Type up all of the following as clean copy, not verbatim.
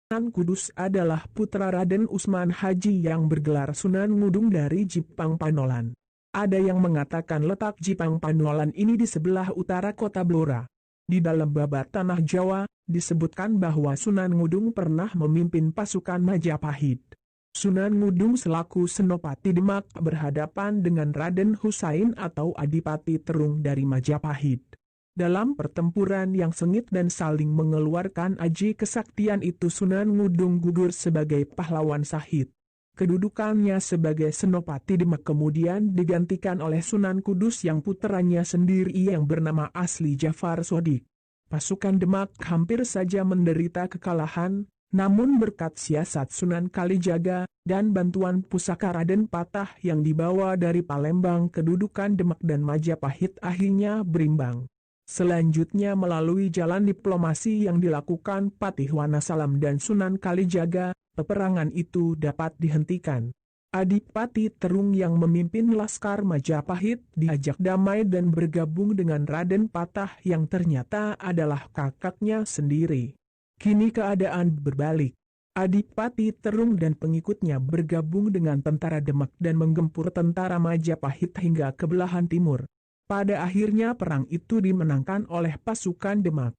Sunan Kudus adalah putra Raden Usman Haji yang bergelar Sunan Ngudung dari Jipang Panolan. Ada yang mengatakan letak Jipang Panolan ini di sebelah utara kota Blora. Di dalam babat Tanah Jawa, disebutkan bahwa Sunan Ngudung pernah memimpin pasukan Majapahit. Sunan Ngudung selaku Senopati Demak berhadapan dengan Raden Husain atau Adipati Terung dari Majapahit. Dalam pertempuran yang sengit dan saling mengeluarkan aji kesaktian itu Sunan Ngudung gugur sebagai pahlawan syahid. Kedudukannya sebagai Senopati Demak kemudian digantikan oleh Sunan Kudus yang puteranya sendiri yang bernama asli Jafar Sodik. Pasukan Demak hampir saja menderita kekalahan, namun berkat siasat Sunan Kalijaga dan bantuan pusaka Raden Patah yang dibawa dari Palembang kedudukan Demak dan Majapahit akhirnya berimbang. Selanjutnya melalui jalan diplomasi yang dilakukan Patih Wanasalam dan Sunan Kalijaga, peperangan itu dapat dihentikan. Adipati Terung yang memimpin Laskar Majapahit diajak damai dan bergabung dengan Raden Patah yang ternyata adalah kakaknya sendiri. Kini keadaan berbalik. Adipati Terung dan pengikutnya bergabung dengan tentara Demak dan menggempur tentara Majapahit hingga ke belahan timur. Pada akhirnya perang itu dimenangkan oleh pasukan Demak.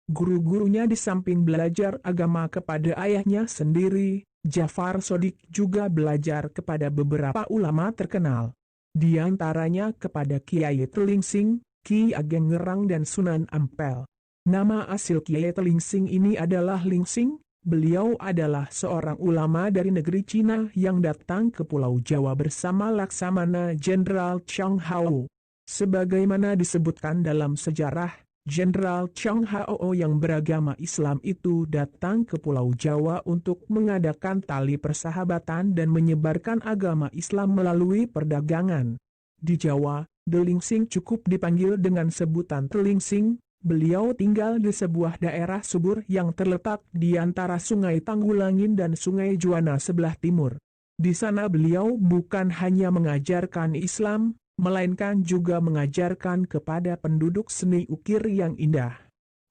Guru-gurunya di samping belajar agama kepada ayahnya sendiri, Jafar Sodik juga belajar kepada beberapa ulama terkenal. Di antaranya kepada Kiai Telingsing, Ki Ageng Ngerang dan Sunan Ampel. Nama asli Kiai Telingsing ini adalah Lingsing. Beliau adalah seorang ulama dari negeri Cina yang datang ke Pulau Jawa bersama Laksamana Jenderal Chang Hao. Sebagaimana disebutkan dalam sejarah, Jenderal Chang Hao yang beragama Islam itu datang ke Pulau Jawa untuk mengadakan tali persahabatan dan menyebarkan agama Islam melalui perdagangan. Di Jawa, Delingsing cukup dipanggil dengan sebutan Telingsing. Beliau tinggal di sebuah daerah subur yang terletak di antara Sungai Tanggulangin dan Sungai Juana sebelah timur. Di sana beliau bukan hanya mengajarkan Islam, melainkan juga mengajarkan kepada penduduk seni ukir yang indah.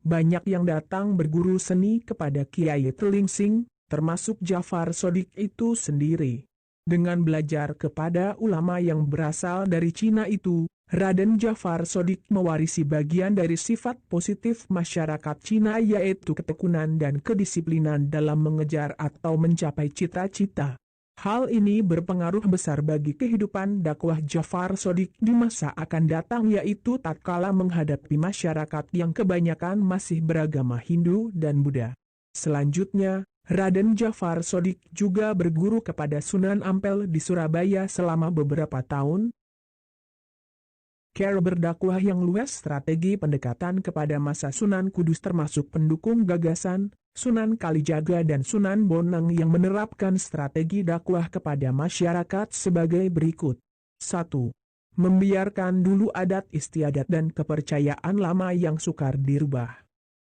Banyak yang datang berguru seni kepada Kiai Telingsing, termasuk Jafar Sodik itu sendiri. Dengan belajar kepada ulama yang berasal dari Cina itu, Raden Jafar Sodik mewarisi bagian dari sifat positif masyarakat Cina yaitu ketekunan dan kedisiplinan dalam mengejar atau mencapai cita-cita. Hal ini berpengaruh besar bagi kehidupan dakwah Jafar Sodik di masa akan datang yaitu tatkala menghadapi masyarakat yang kebanyakan masih beragama Hindu dan Buddha. Selanjutnya, Raden Jafar Sodik juga berguru kepada Sunan Ampel di Surabaya selama beberapa tahun. Cara berdakwah yang luas strategi pendekatan kepada masa Sunan Kudus termasuk pendukung gagasan, Sunan Kalijaga dan Sunan Bonang yang menerapkan strategi dakwah kepada masyarakat sebagai berikut. 1. Membiarkan dulu adat istiadat dan kepercayaan lama yang sukar dirubah.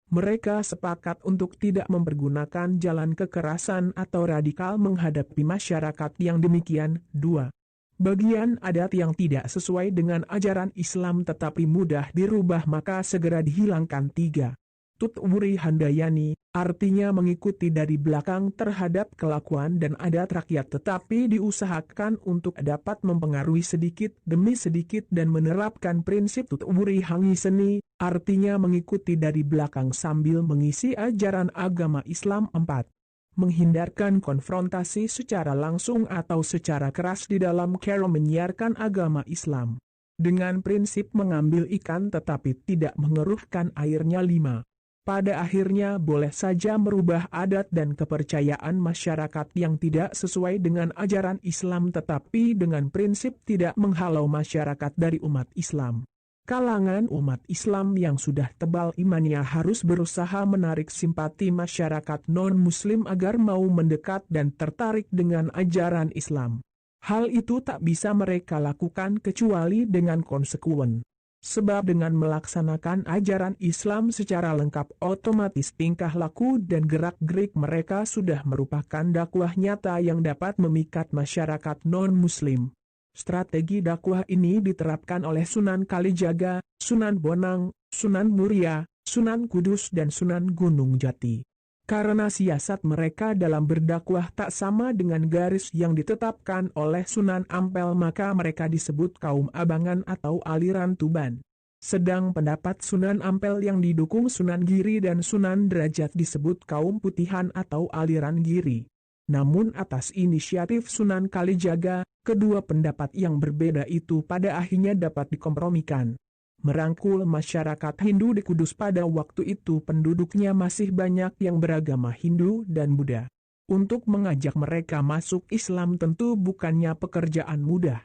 Mereka sepakat untuk tidak mempergunakan jalan kekerasan atau radikal menghadapi masyarakat yang demikian. 2. Bagian adat yang tidak sesuai dengan ajaran Islam tetapi mudah dirubah maka segera dihilangkan. 3. Tutwuri Handayani, artinya mengikuti dari belakang terhadap kelakuan dan adat rakyat tetapi diusahakan untuk dapat mempengaruhi sedikit demi sedikit dan menerapkan prinsip Tutwuri Hangi Seni, artinya mengikuti dari belakang sambil mengisi ajaran agama Islam. 4. Menghindarkan konfrontasi secara langsung atau secara keras di dalam cara menyiarkan agama Islam. Dengan prinsip mengambil ikan tetapi tidak mengeruhkan airnya. 5. Pada akhirnya boleh saja merubah adat dan kepercayaan masyarakat yang tidak sesuai dengan ajaran Islam tetapi dengan prinsip tidak menghalau masyarakat dari umat Islam. Kalangan umat Islam yang sudah tebal imannya harus berusaha menarik simpati masyarakat non-muslim agar mau mendekat dan tertarik dengan ajaran Islam. Hal itu tak bisa mereka lakukan kecuali dengan konsekuen. Sebab dengan melaksanakan ajaran Islam secara lengkap otomatis tingkah laku dan gerak-gerik mereka sudah merupakan dakwah nyata yang dapat memikat masyarakat non-muslim. Strategi dakwah ini diterapkan oleh Sunan Kalijaga, Sunan Bonang, Sunan Muria, Sunan Kudus dan Sunan Gunung Jati. Karena siasat mereka dalam berdakwah tak sama dengan garis yang ditetapkan oleh Sunan Ampel, maka mereka disebut kaum abangan atau aliran Tuban. Sedang pendapat Sunan Ampel yang didukung Sunan Giri dan Sunan Derajat disebut kaum putihan atau aliran Giri. Namun atas inisiatif Sunan Kalijaga, kedua pendapat yang berbeda itu pada akhirnya dapat dikompromikan. Merangkul masyarakat Hindu di Kudus pada waktu itu penduduknya masih banyak yang beragama Hindu dan Buddha. Untuk mengajak mereka masuk Islam tentu bukannya pekerjaan mudah.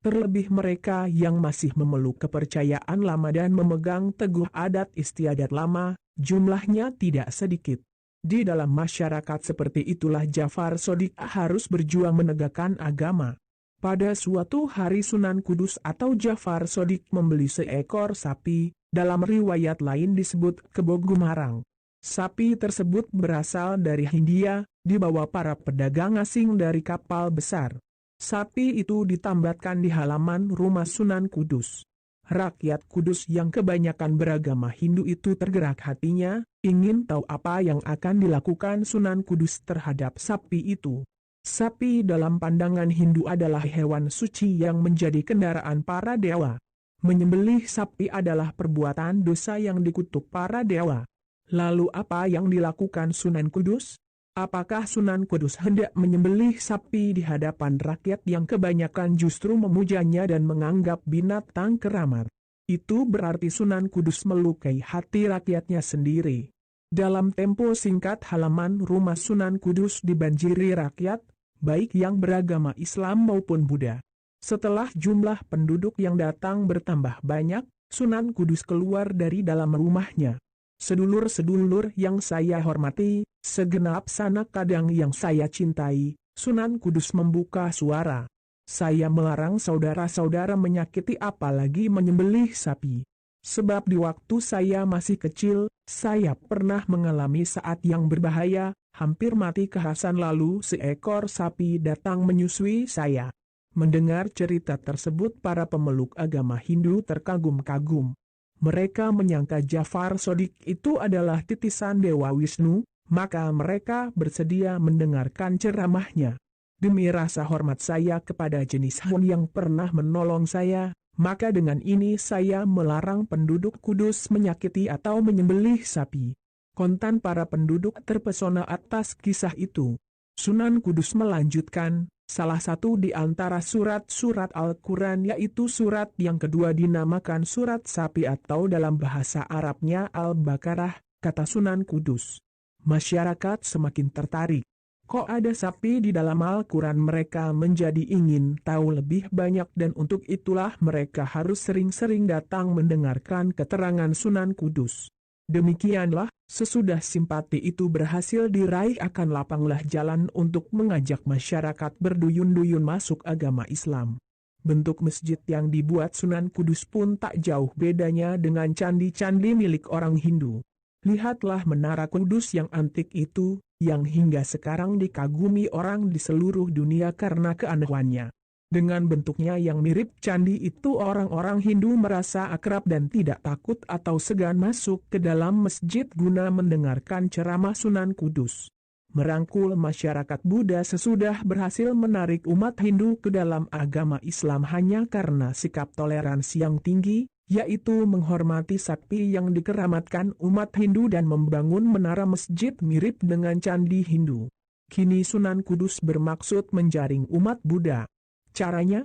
Terlebih mereka yang masih memeluk kepercayaan lama dan memegang teguh adat istiadat lama, jumlahnya tidak sedikit. Di dalam masyarakat seperti itulah Jafar Shodiq harus berjuang menegakkan agama. Pada suatu hari Sunan Kudus atau Jafar Shodiq membeli seekor sapi, dalam riwayat lain disebut kebo Gumarang. Sapi tersebut berasal dari Hindia, dibawa para pedagang asing dari kapal besar. Sapi itu ditambatkan di halaman rumah Sunan Kudus. Rakyat Kudus yang kebanyakan beragama Hindu itu tergerak hatinya, ingin tahu apa yang akan dilakukan Sunan Kudus terhadap sapi itu. Sapi dalam pandangan Hindu adalah hewan suci yang menjadi kendaraan para dewa. Menyembelih sapi adalah perbuatan dosa yang dikutuk para dewa. Lalu apa yang dilakukan Sunan Kudus? Apakah Sunan Kudus hendak menyembelih sapi di hadapan rakyat yang kebanyakan justru memujanya dan menganggap binatang keramat? Itu berarti Sunan Kudus melukai hati rakyatnya sendiri. Dalam tempo singkat halaman rumah Sunan Kudus dibanjiri rakyat, baik yang beragama Islam maupun Buddha. Setelah jumlah penduduk yang datang bertambah banyak, Sunan Kudus keluar dari dalam rumahnya. Sedulur-sedulur yang saya hormati, segenap sanak kadang yang saya cintai, Sunan Kudus membuka suara. Saya melarang saudara-saudara menyakiti apalagi menyembelih sapi. Sebab di waktu saya masih kecil, saya pernah mengalami saat yang berbahaya, hampir mati kehausan lalu seekor sapi datang menyusui saya. Mendengar cerita tersebut para pemeluk agama Hindu terkagum-kagum. Mereka menyangka Jafar Shodiq itu adalah titisan Dewa Wisnu, maka mereka bersedia mendengarkan ceramahnya. Demi rasa hormat saya kepada jenis hewan yang pernah menolong saya, maka dengan ini saya melarang penduduk Kudus menyakiti atau menyembelih sapi. Kontan para penduduk terpesona atas kisah itu. Sunan Kudus melanjutkan, salah satu di antara surat-surat Al-Quran yaitu surat yang kedua dinamakan surat sapi atau dalam bahasa Arabnya Al-Baqarah, kata Sunan Kudus. Masyarakat semakin tertarik. Kok ada sapi di dalam Al-Quran? Mereka menjadi ingin tahu lebih banyak dan untuk itulah mereka harus sering-sering datang mendengarkan keterangan Sunan Kudus. Demikianlah, sesudah simpati itu berhasil diraih akan lapanglah jalan untuk mengajak masyarakat berduyun-duyun masuk agama Islam. Bentuk masjid yang dibuat Sunan Kudus pun tak jauh bedanya dengan candi-candi milik orang Hindu. Lihatlah menara Kudus yang antik itu, yang hingga sekarang dikagumi orang di seluruh dunia karena keanehannya. Dengan bentuknya yang mirip candi itu orang-orang Hindu merasa akrab dan tidak takut atau segan masuk ke dalam masjid guna mendengarkan ceramah Sunan Kudus. Merangkul masyarakat Buddha sesudah berhasil menarik umat Hindu ke dalam agama Islam hanya karena sikap toleransi yang tinggi, yaitu menghormati sapi yang dikeramatkan umat Hindu dan membangun menara masjid mirip dengan candi Hindu. Kini Sunan Kudus bermaksud menjaring umat Buddha. Caranya?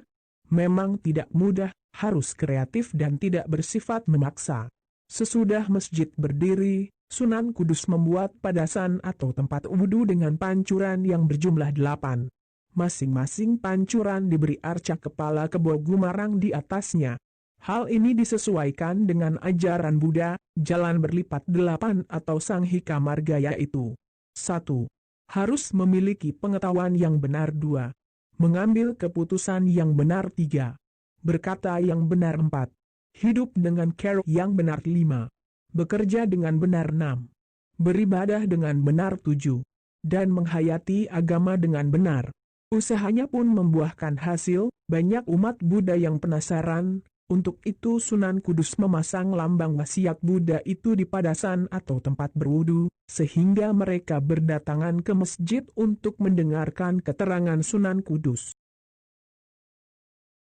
Memang tidak mudah, harus kreatif dan tidak bersifat memaksa. Sesudah masjid berdiri, Sunan Kudus membuat padasan atau tempat wudhu dengan pancuran yang berjumlah 8. Masing-masing pancuran diberi arca kepala kebo Gumarang di atasnya. Hal ini disesuaikan dengan ajaran Buddha, jalan berlipat 8 atau Sanghika Marga yaitu 1. Harus memiliki pengetahuan yang benar. 2. Mengambil keputusan yang benar. 3. Berkata yang benar. 4. Hidup dengan cara yang benar. 5. Bekerja dengan benar. 6. Beribadah dengan benar. 7. Dan menghayati agama dengan benar. Usahanya pun membuahkan hasil, banyak umat Buddha yang penasaran, Untuk itu Sunan Kudus memasang lambang wasiat Buddha itu di padasan atau tempat berwudu, sehingga mereka berdatangan ke masjid untuk mendengarkan keterangan Sunan Kudus.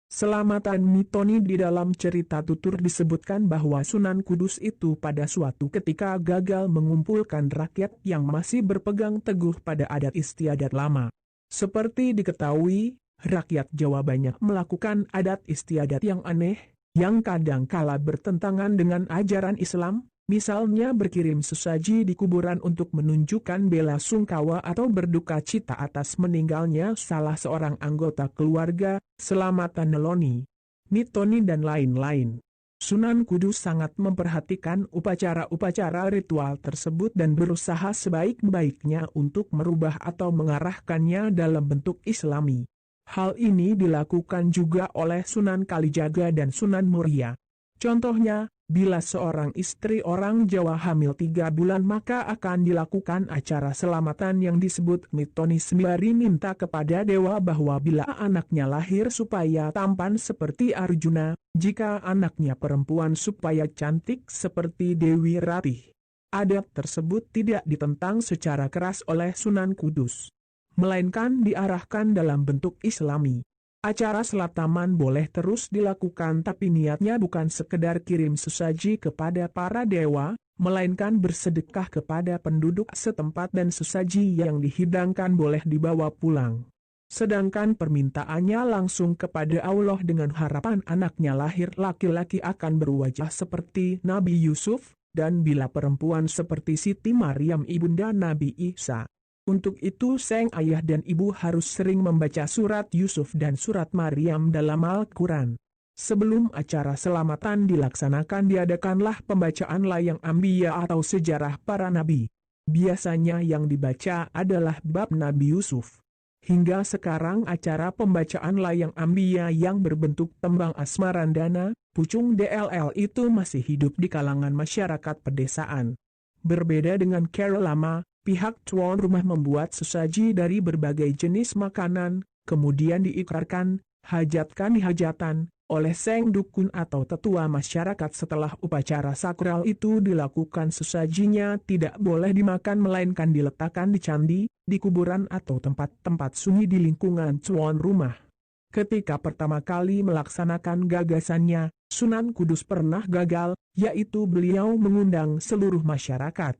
Selamatan mitoni di dalam cerita tutur disebutkan bahwa Sunan Kudus itu pada suatu ketika gagal mengumpulkan rakyat yang masih berpegang teguh pada adat istiadat lama. Seperti diketahui, rakyat Jawa banyak melakukan adat istiadat yang aneh, yang kadang kala bertentangan dengan ajaran Islam, misalnya berkirim sesaji di kuburan untuk menunjukkan bela sungkawa atau berduka cita atas meninggalnya salah seorang anggota keluarga, selamatan neloni, mitoni dan lain-lain. Sunan Kudus sangat memperhatikan upacara-upacara ritual tersebut dan berusaha sebaik-baiknya untuk merubah atau mengarahkannya dalam bentuk Islami. Hal ini dilakukan juga oleh Sunan Kalijaga dan Sunan Muria. Contohnya, bila seorang istri orang Jawa hamil 3 bulan maka akan dilakukan acara selamatan yang disebut mitoni sembari minta kepada dewa bahwa bila anaknya lahir supaya tampan seperti Arjuna, jika anaknya perempuan supaya cantik seperti Dewi Ratih. Adat tersebut tidak ditentang secara keras oleh Sunan Kudus, melainkan diarahkan dalam bentuk Islami. Acara selataman boleh terus dilakukan tapi niatnya bukan sekedar kirim sesaji kepada para dewa, melainkan bersedekah kepada penduduk setempat dan sesaji yang dihidangkan boleh dibawa pulang. Sedangkan permintaannya langsung kepada Allah dengan harapan anaknya lahir laki-laki akan berwajah seperti Nabi Yusuf, dan bila perempuan seperti Siti Maryam ibunda Nabi Isa. Untuk itu sang ayah dan ibu harus sering membaca surat Yusuf dan surat Maryam dalam Al-Quran. Sebelum acara selamatan dilaksanakan diadakanlah pembacaan layang Ambiya atau sejarah para nabi. Biasanya yang dibaca adalah bab Nabi Yusuf. Hingga sekarang acara pembacaan layang Ambiya yang berbentuk tembang asmarandana, pucung DLL itu masih hidup di kalangan masyarakat pedesaan. Berbeda dengan cara lama, pihak tuan rumah membuat sesaji dari berbagai jenis makanan, kemudian diikrarkan, hajatkan di hajatan, oleh seng dukun atau tetua masyarakat. Setelah upacara sakral itu dilakukan sesajinya tidak boleh dimakan melainkan diletakkan di candi, di kuburan atau tempat-tempat sunyi di lingkungan tuan rumah. Ketika pertama kali melaksanakan gagasannya, Sunan Kudus pernah gagal, yaitu beliau mengundang seluruh masyarakat,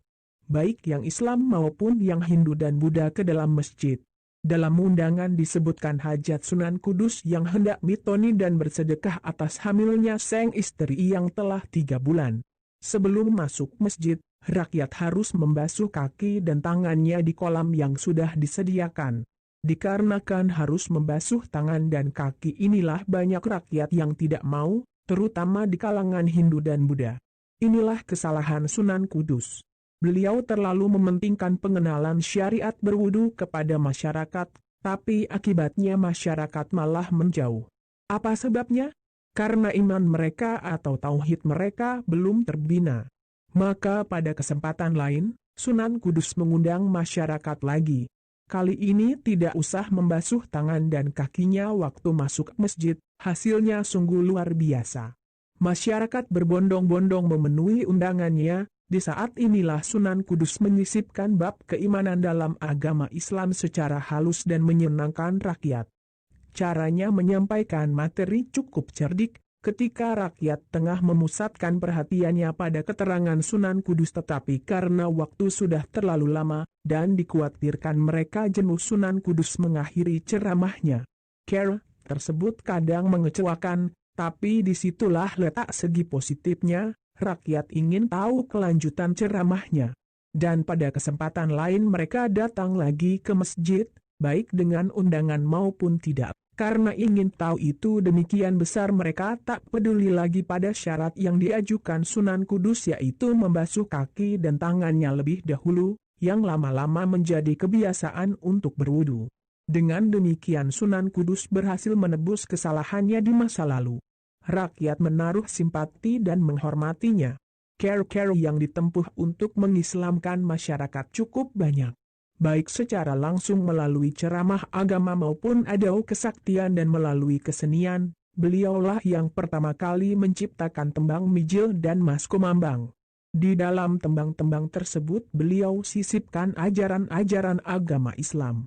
baik yang Islam maupun yang Hindu dan Buddha ke dalam masjid. Dalam undangan disebutkan hajat Sunan Kudus yang hendak mitoni dan bersedekah atas hamilnya sang istri yang telah 3 bulan. Sebelum masuk masjid, rakyat harus membasuh kaki dan tangannya di kolam yang sudah disediakan. Dikarenakan harus membasuh tangan dan kaki inilah banyak rakyat yang tidak mau, terutama di kalangan Hindu dan Buddha. Inilah kesalahan Sunan Kudus. Beliau terlalu mementingkan pengenalan syariat berwudu kepada masyarakat, tapi akibatnya masyarakat malah menjauh. Apa sebabnya? Karena iman mereka atau tauhid mereka belum terbina. Maka pada kesempatan lain, Sunan Kudus mengundang masyarakat lagi. Kali ini tidak usah membasuh tangan dan kakinya waktu masuk masjid, hasilnya sungguh luar biasa. Masyarakat berbondong-bondong memenuhi undangannya. Di saat inilah Sunan Kudus menyisipkan bab keimanan dalam agama Islam secara halus dan menyenangkan rakyat. Caranya menyampaikan materi cukup cerdik, ketika rakyat tengah memusatkan perhatiannya pada keterangan Sunan Kudus tetapi karena waktu sudah terlalu lama, dan dikhawatirkan mereka jenuh Sunan Kudus mengakhiri ceramahnya. Cara tersebut kadang mengecewakan, tapi disitulah letak segi positifnya. Rakyat ingin tahu kelanjutan ceramahnya. Dan pada kesempatan lain mereka datang lagi ke masjid, baik dengan undangan maupun tidak. Karena ingin tahu itu demikian besar mereka tak peduli lagi pada syarat yang diajukan Sunan Kudus yaitu membasuh kaki dan tangannya lebih dahulu, yang lama-lama menjadi kebiasaan untuk berwudu. Dengan demikian Sunan Kudus berhasil menebus kesalahannya di masa lalu. Rakyat menaruh simpati dan menghormatinya. Cara-cara yang ditempuh untuk mengislamkan masyarakat cukup banyak. Baik secara langsung melalui ceramah agama maupun adau kesaktian dan melalui kesenian, Beliaulah yang pertama kali menciptakan tembang mijil dan mas kumambang. Di dalam tembang-tembang tersebut beliau sisipkan ajaran-ajaran agama Islam.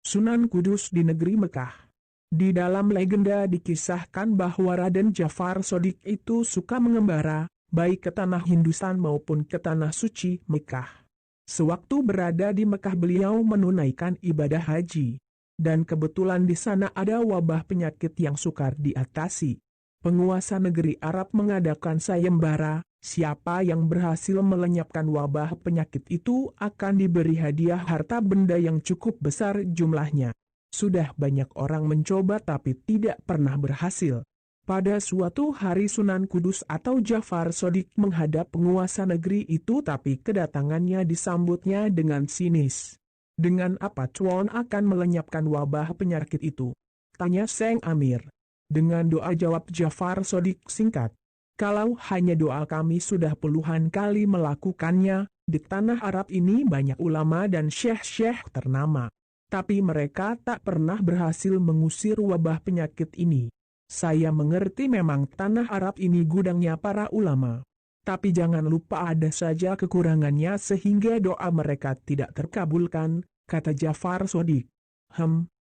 Sunan Kudus di negeri Mekah. Di dalam legenda dikisahkan bahwa Raden Jafar Shodiq itu suka mengembara, baik ke tanah Hindustan maupun ke tanah suci Mekah. Sewaktu berada di Mekah beliau menunaikan ibadah haji. Dan kebetulan di sana ada wabah penyakit yang sukar diatasi. Penguasa negeri Arab mengadakan sayembara, siapa yang berhasil melenyapkan wabah penyakit itu akan diberi hadiah harta benda yang cukup besar jumlahnya. Sudah banyak orang mencoba tapi tidak pernah berhasil. Pada suatu hari Sunan Kudus atau Jafar Shodiq menghadap penguasa negeri itu tapi kedatangannya disambutnya dengan sinis. Dengan apa Tuan akan melenyapkan wabah penyakit itu? Tanya Seng Amir. Dengan doa jawab Jafar Shodiq singkat. Kalau hanya doa kami sudah puluhan kali melakukannya, di tanah Arab ini banyak ulama dan syekh-syekh ternama. Tapi mereka tak pernah berhasil mengusir wabah penyakit ini. Saya mengerti memang tanah Arab ini gudangnya para ulama. Tapi jangan lupa ada saja kekurangannya sehingga doa mereka tidak terkabulkan, kata Jafar Shodiq.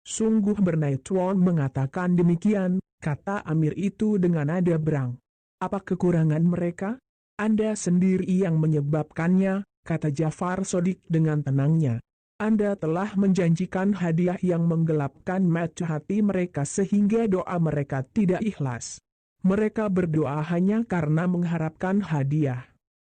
Sungguh bernai Tuan mengatakan demikian, kata Amir itu dengan nada berang. Apa kekurangan mereka? Anda sendiri yang menyebabkannya, kata Jafar Shodiq dengan tenangnya. Anda telah menjanjikan hadiah yang menggelapkan mata hati mereka sehingga doa mereka tidak ikhlas. Mereka berdoa hanya karena mengharapkan hadiah.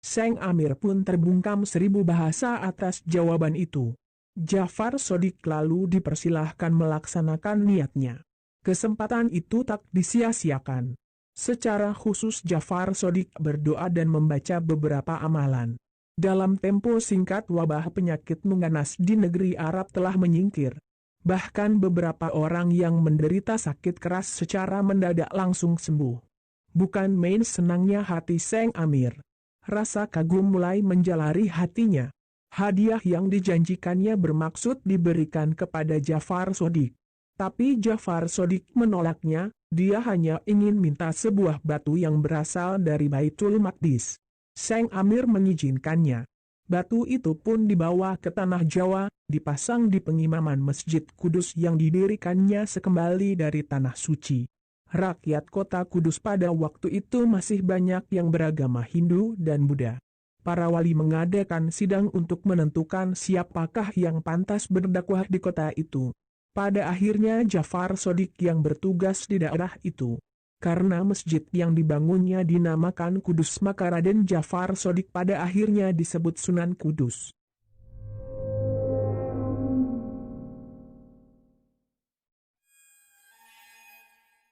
Seng Amir pun terbungkam 1000 bahasa atas jawaban itu. Jafar Shodiq lalu dipersilahkan melaksanakan niatnya. Kesempatan itu tak disia-siakan. Secara khusus Jafar Shodiq berdoa dan membaca beberapa amalan. Dalam tempo singkat wabah penyakit mengganas di negeri Arab telah menyingkir. Bahkan beberapa orang yang menderita sakit keras secara mendadak langsung sembuh. Bukan main senangnya hati Seng Amir. Rasa kagum mulai menjalari hatinya. Hadiah yang dijanjikannya bermaksud diberikan kepada Jafar Shodiq. Tapi Jafar Shodiq menolaknya, dia hanya ingin minta sebuah batu yang berasal dari Baitul Maqdis. Seng Amir mengizinkannya. Batu itu pun dibawa ke tanah Jawa, dipasang di pengimaman Masjid Kudus yang didirikannya sekembali dari tanah suci. Rakyat kota Kudus pada waktu itu masih banyak yang beragama Hindu dan Buddha. Para wali mengadakan sidang untuk menentukan siapakah yang pantas berdakwah di kota itu. Pada akhirnya Jafar Shodiq yang bertugas di daerah itu. Karena masjid yang dibangunnya dinamakan Kudus maka Raden Jafar Shodiq pada akhirnya disebut Sunan Kudus.